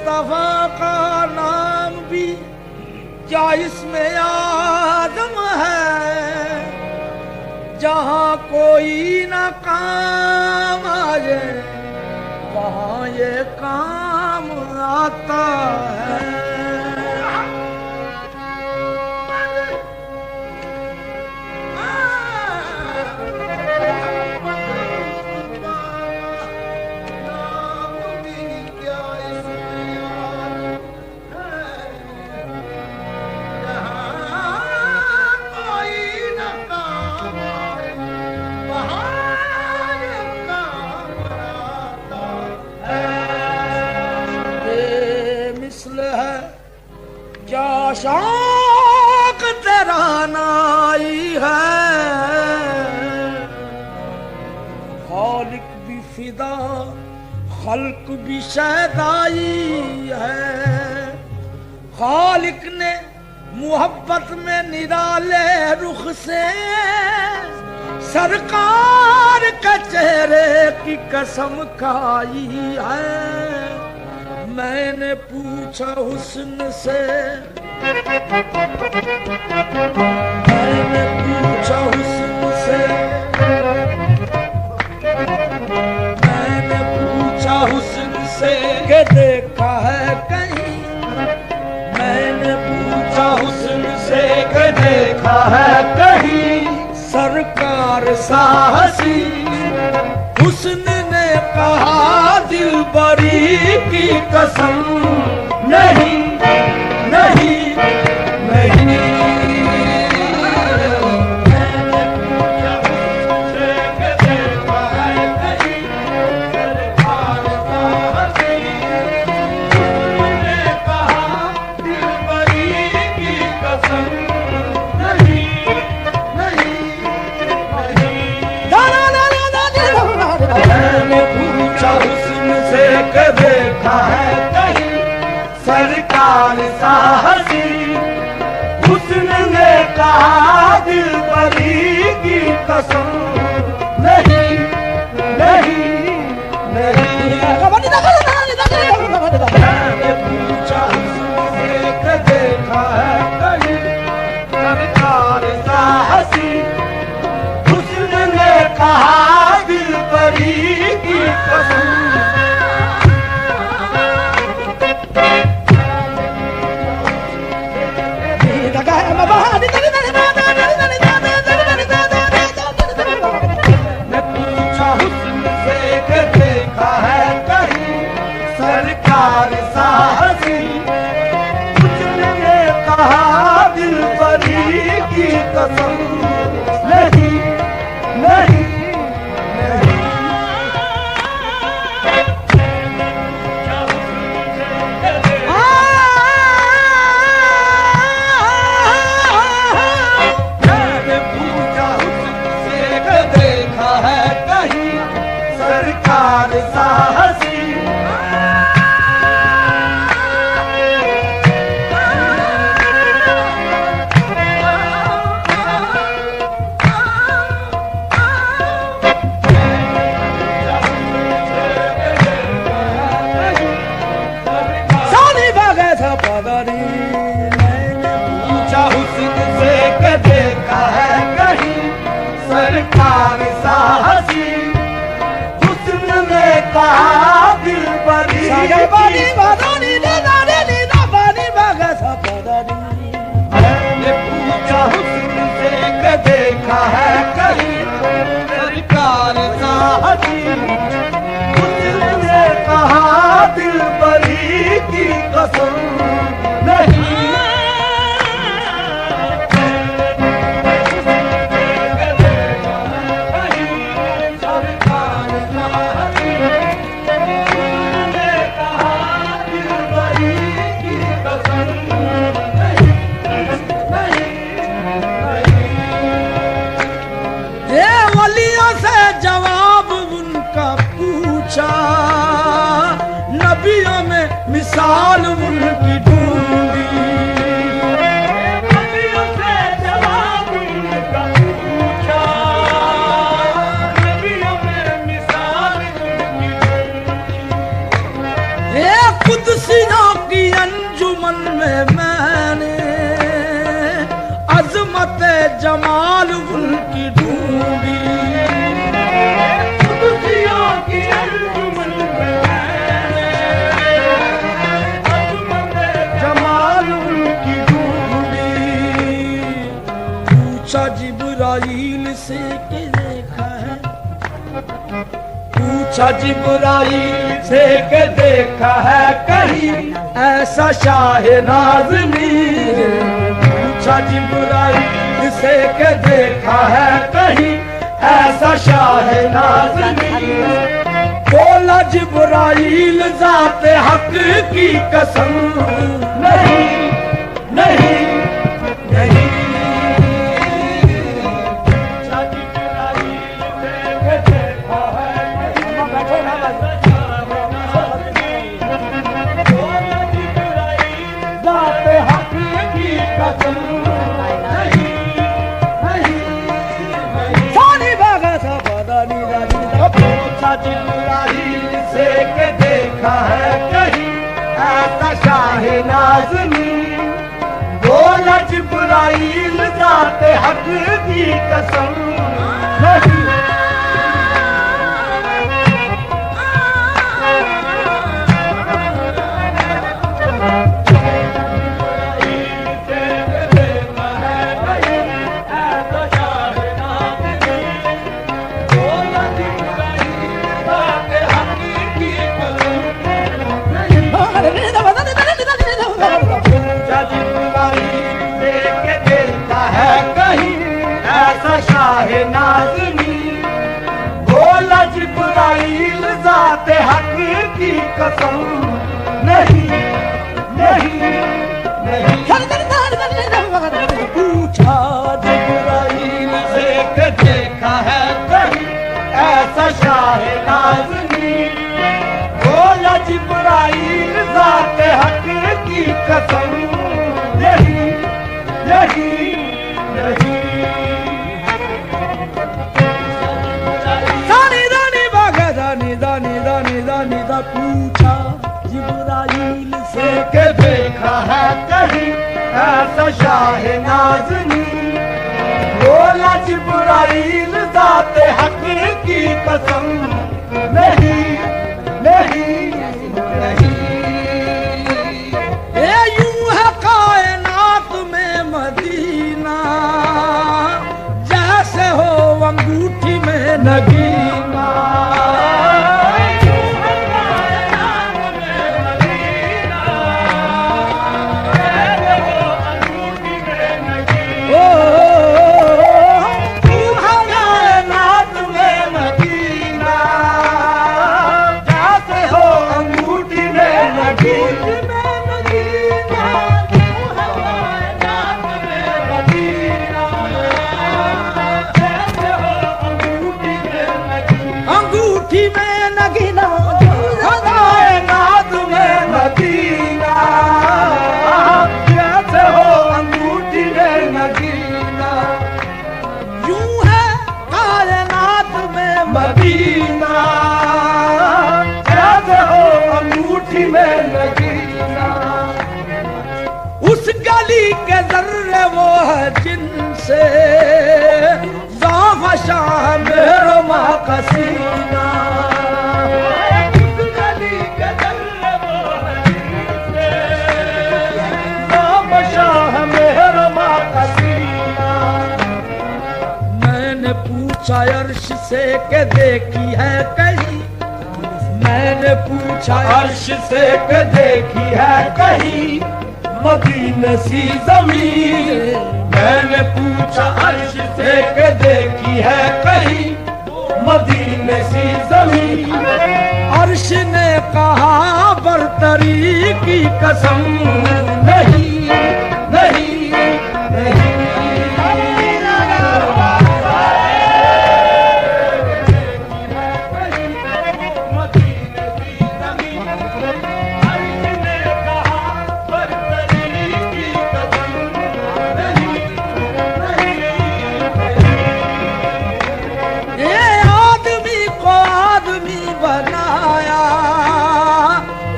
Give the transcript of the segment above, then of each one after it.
मुस्तफा का नाम भी क्या इसमें आदम है, जहाँ कोई ना काम आए वहाँ ये काम आता है। क्या शौक तेरा नाई है, खालिक भी फिदा खल्क भी शैदाई है। खालिक ने मुहब्बत में निराले रुख से सरकार के चेहरे की कसम खाई है। मैंने पूछा हुस्न से, मैंने पूछा हुस्न से, मैंने पूछा हुस्न से कि देखा है कहीं, मैंने पूछा हुस्न से कि देखा है कहीं सरकार साहसी। हुस्न ने कहा दिलबरी की कसम नहीं नहीं नहीं। देखा है कहीं सरकार साहसी। हुस्न ने कहा दिलबरी की कसम नहीं नहीं नहीं। मैंने पूछा हुस्न से देखा है कहीं सरकार साहसी। हुस्न ने कहा दिलबरी की कसम। मैं पूछा हुस्न से कि देखा है कहीं सरकार साहसी। हुस्न ने कहा दिलबरी की कसम नहीं नहीं नहीं। सरकार साहसी। सानी बागे था पदरी। मैंने पूछा हुस्न से कि देखा है कहीं सरकार साहसी। कहा दिलबरी की मैंने पूछा हुस्न से कि देखा है कहीं सरकार साहसी। हुस्न ने कहा दिलबरी की कसम नहीं। नबियों में मिसाल उनकी से के देखा है, पूछा जिब्राइल से के देखा है कहीं ऐसा शाह नाज़नीन। पूछा जिब्राइल से के देखा है कहीं ऐसा शाह नाज़नीन। बोला जिब्राइल ज़ाते हक की कसम, नहीं नहीं नहीं। जिब्राइल से के देखा है कहीं ऐसा शाह नाज़नीन। बोला जिब्राइल ज़ाते हक की कसम, नहीं शाह नाज़नीन। बोला जिब्राइल ज़ाते हक की कसम, नहीं नहीं नहीं। पूछा जिब्राइल से के देखा है कहीं ऐसा शाह नाज़नीन। बोला जिब्राइल ज़ाते हक की कसम, नहीं नहीं नहीं। पूछा जिब्राइल से के देखा है कहीं ऐसा शाह नाज़नीन। बोला जिब्राइल ज़ाते हक की कसम, नहीं नहीं नहीं। ये यूं है कायनात में मदीना, जैसे हो अंगूठी में नगीना। उस गली के जर्रे वो है जिनसे ज़ाफ़ शाह मेहरमा का सीना। उस गली के जर्रे वो है जिनसे ज़ाफ़ शाह मेहरमा का सीना। मैंने पूछा अर्श से के देखी है कहीं, मैंने पूछा अर्श से के देखी है कहीं मदीने सी ज़मीन। मैंने पूछा अर्श से के देखी है कहीं मदीने सी ज़मीन। अर्श ने कहा बरतरी की कसम, नहीं नहीं नहीं।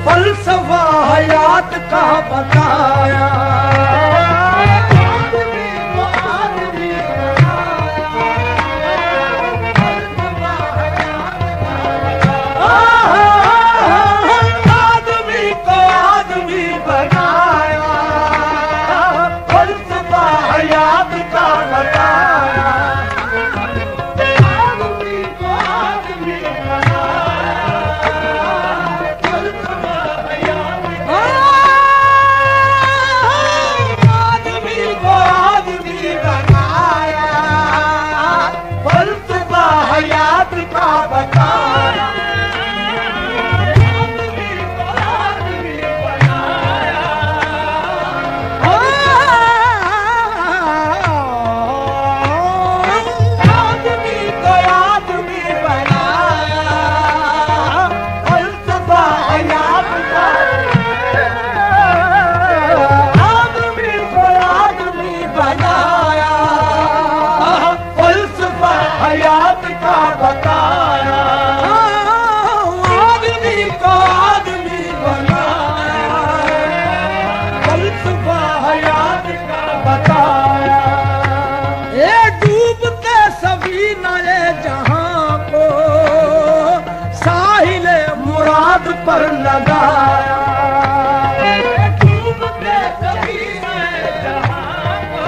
फलसफा हयात का बताया, आदमी को आदमी बनाया, फलसफा हयात का बताया। मुराद का बताया, आदमी को आदमी बनाया, फलसफा हयात का बताया, ये डूबते सभी नए जहां को साहिल मुराद पर लगाया, डूबते सभी नए जहां को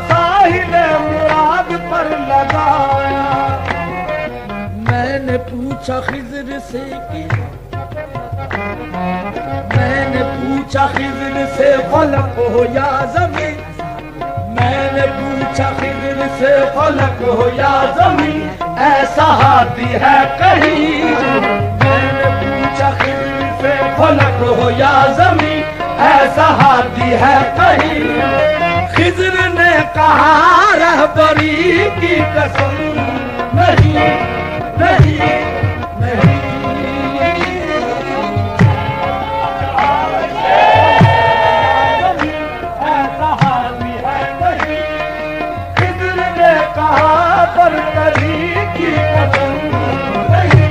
साहिल मुराद पर लगाया। मैंने पूछा खिज़र से कि मैंने पूछा खिज़र से फलक हो या ज़मीन, मैंने पूछा खिज़र से फलक हो या ज़मीन, ऐसा हाथी है कहीं। मैंने पूछा खिज़र से फलक हो या ज़मीन, ऐसा हाथी है कहीं। खिज़र ने कहा रहबरी की कसम, नहीं नहीं नहीं। ऐसा हाथी है कहीं। खिज़र ने कहा बरतरी की कसम, नहीं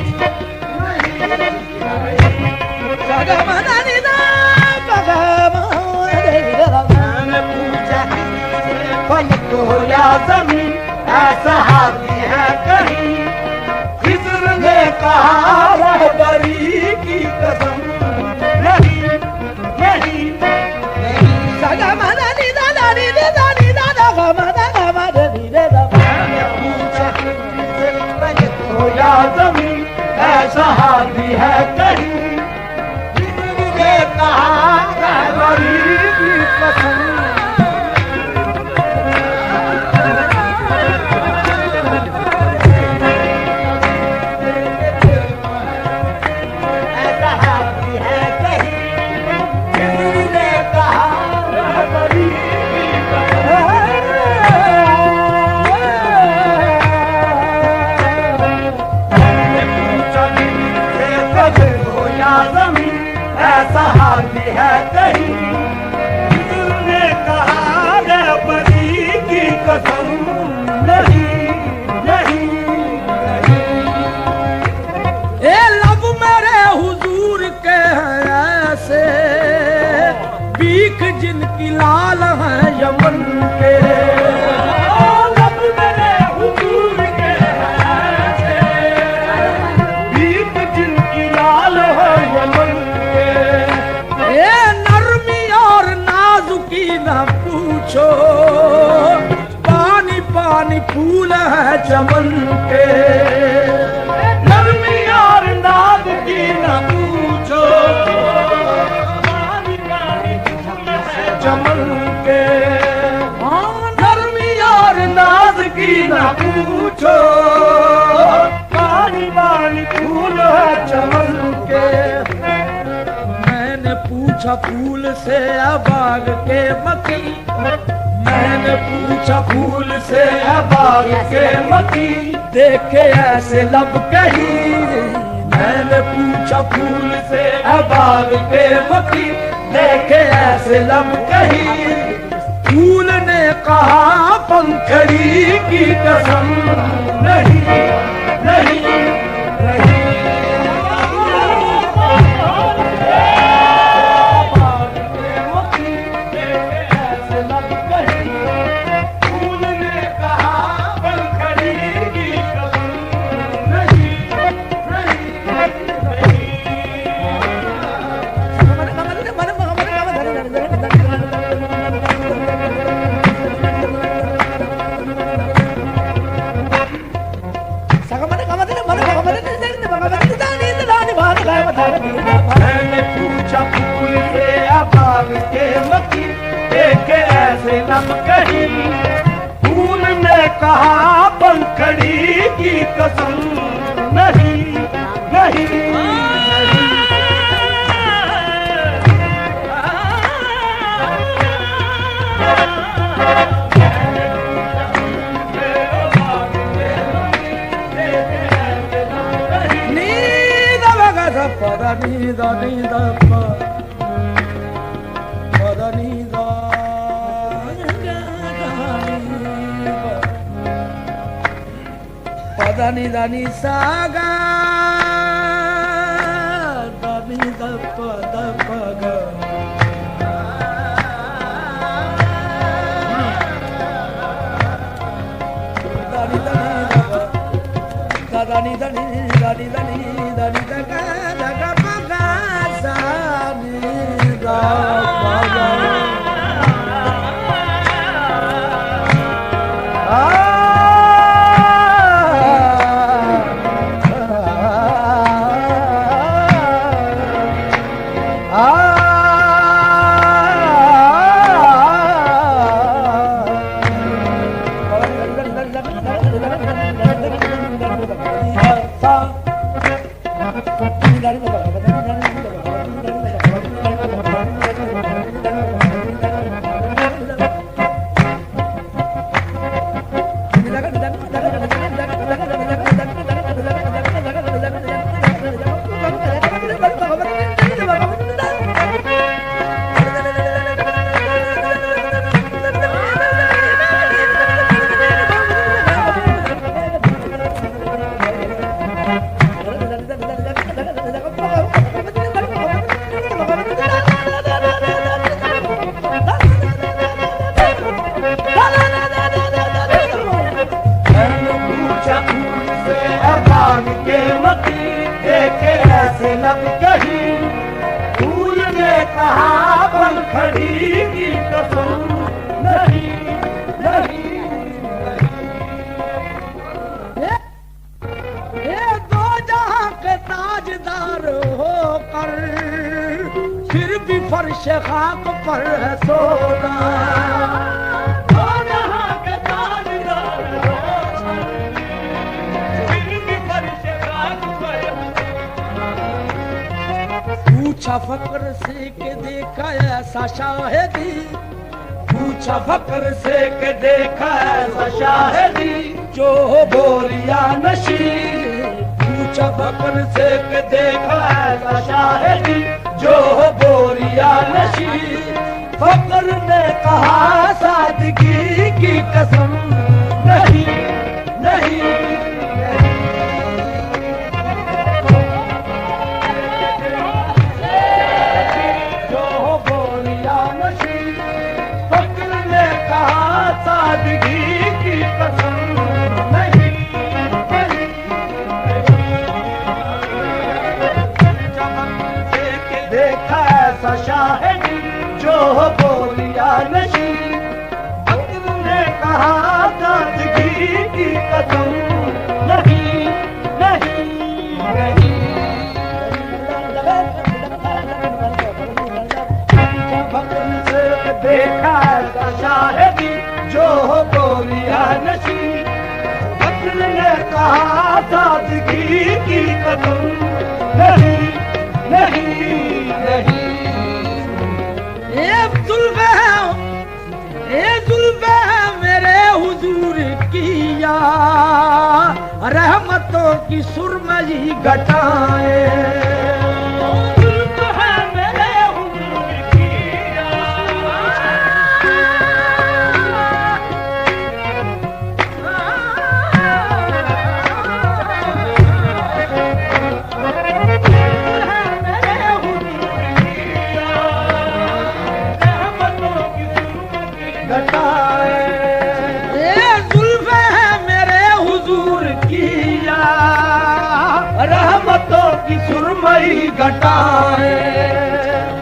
मैंने पूछा फलक हो या ज़मीन, ऐसा हाथी है कहीं। खिज़र ने कहा रहबरी की कसम, नहीं नहीं मैंने पूछा खिज़र से फलक हो या ज़मीन, ऐसा हाथी है कहीं। खिज़र ने कहा रहबरी की कसम, ऐसा हाथी है कहीं। खिज़र ने कहा रहबरी की कसम। मैंने पूछा खिज़र से फलक हो या ज़मीन, ऐसा हाथी है कहीं। खिज़र ने कहा रहबरी की कसम, नहीं नहीं नहीं। ए लब मेरे हुजूर के हैं ऐसे, बीख जिनकी लाल है यमन के। लब मेरे हुजूर के ऐसे, बीख जिनकी लाल है यमन के। ए नरमी और नाजुकी न पूछो, पानी पानी फूल है चमन के। नरमी और नाद की न पूछो, पानी पानी फूल है चमन के। नरमी और नाद की न पूछो, पानी पानी फूल है चमन के। मैंने पूछा फूल से बाग के मकी, मैंने पूछा फूल से बाग के मकी, देखे ऐसे लब कहीं। मैंने पूछा फूल से बाग के मकी, देखे ऐसे लब कहीं। फूल ने कहा पंखड़ी की कसम, नहीं नहीं नहीं। बाग के मकी, देखे ऐसे लब कहीं। फूल ने कहा पंखड़ी की कसम, नहीं नहीं मैंने पूछा फूल से बाग के मकी, देखे ऐसे लब कहीं। फूल ने कहा पंखड़ी की कसम, नहीं नहीं नहीं। దని దని సాగా దని దప దపగ దని దని దప దని దని దని దని దని దగ దగ పగ సాని దా పగ फर्श खाक पर है सोना पूछा फक्र से के देखा ऐसा शाहिदी पूछा फक्र से के देखा ऐसा शाहिदी जो बोरिया नशी पूछा फक्र से के देखा ऐसा शाहिदी जो बोरिया नशी फक्र ने कहा सादगी की कसम नहीं नहीं जो बोरिया नशी फक्र ने कहा सादगी की कसम नहीं शाहिदी जो बोलिया नशी फक्र ने कहा सादगी की कसम नहीं नहीं नहीं फक्र से देखा शाहिदी जो बोलिया नशी फक्र ने कहा सादगी की कसम नहीं नहीं नहीं जुल्फ़े मेरे हुजूर किया रहमतों की सुरमई घटाए जुल्फ़े मेरे हुजूर किया सुरमई घटाए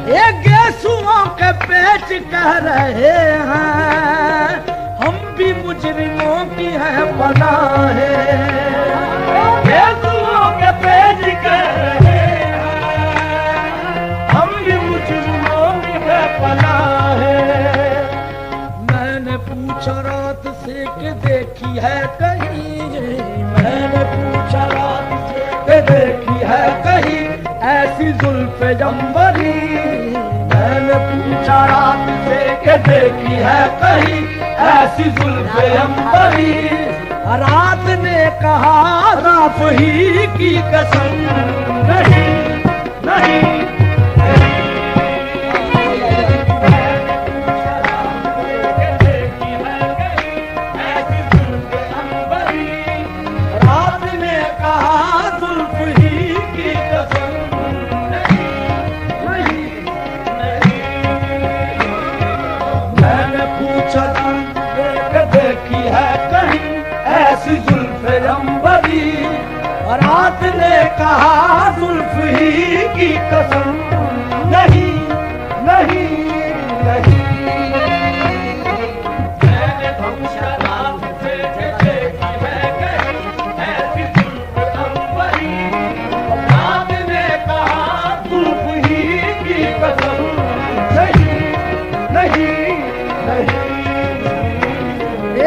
ये गेसुओं के पेच कह रहे हैं हम भी मुजरिमों की है पनाह गेसुओं के पेच कह रहे हैं हम भी मुजरिमों की है पनाह मैंने पूछा रात से कि देखी है कहीं मैंने पूछा रात से कि देखी है कहीं ऐसी जुल्फ़े जंबरी मैंने पूछा रात से कि देखी है कहीं ऐसी जुल्फ़े जंबरी रात ने कहा रात ही की कसम नहीं नहीं रात जुल्फ अंबरी। रात ने कहा जुल्फ ही की कसम, नहीं नहीं नहीं। मैंने धमशा रात से देखी है कहीं ऐसी जुल्फ अंबरी। रात ने कहा जुल्फ ही की कसम, नहीं नहीं नहीं।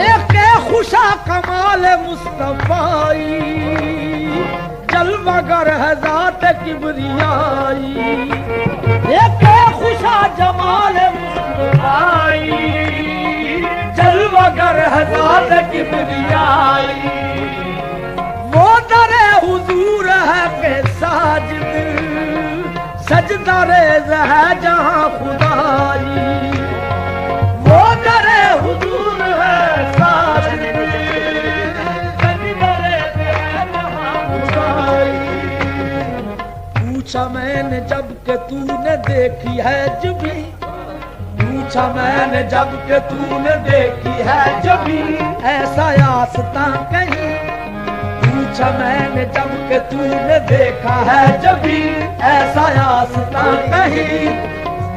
एक खुशा कमाल मुस्तफाई, जलवागर है ज़ात किबरियाई। एक खुशा जमाल मुस्तफाई, जलवागर है ज़ात किबरियाई। वो दरे हुजूर है के साजिद, सजदा रेज़ है जहां खुदाई। वो दरे हुजूर है साजिद, सजदा रेज़ है जहां खुदाई। पूछा मैंने जब के तूने देखी है जबी, पूछा मैंने जब के तूने देखी है जबी ऐसा आस्था कहीं। पूछा मैंने जब के तूने देखा है जबी ऐसा आस्था कहीं।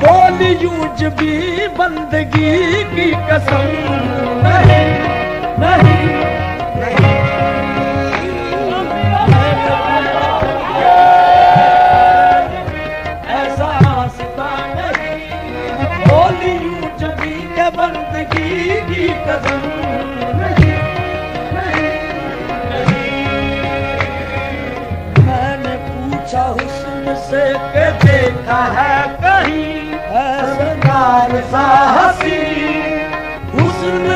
बोली यूं जबी बंदगी की कसम, नहीं नहीं नहीं। ऐसा आस्था नहीं, बोली यूं जबी के बंदगी की कसम, नहीं नहीं नहीं। मैंने पूछा हुस्न से के देखा है कहीं ऐसा सा हसी। हुस्न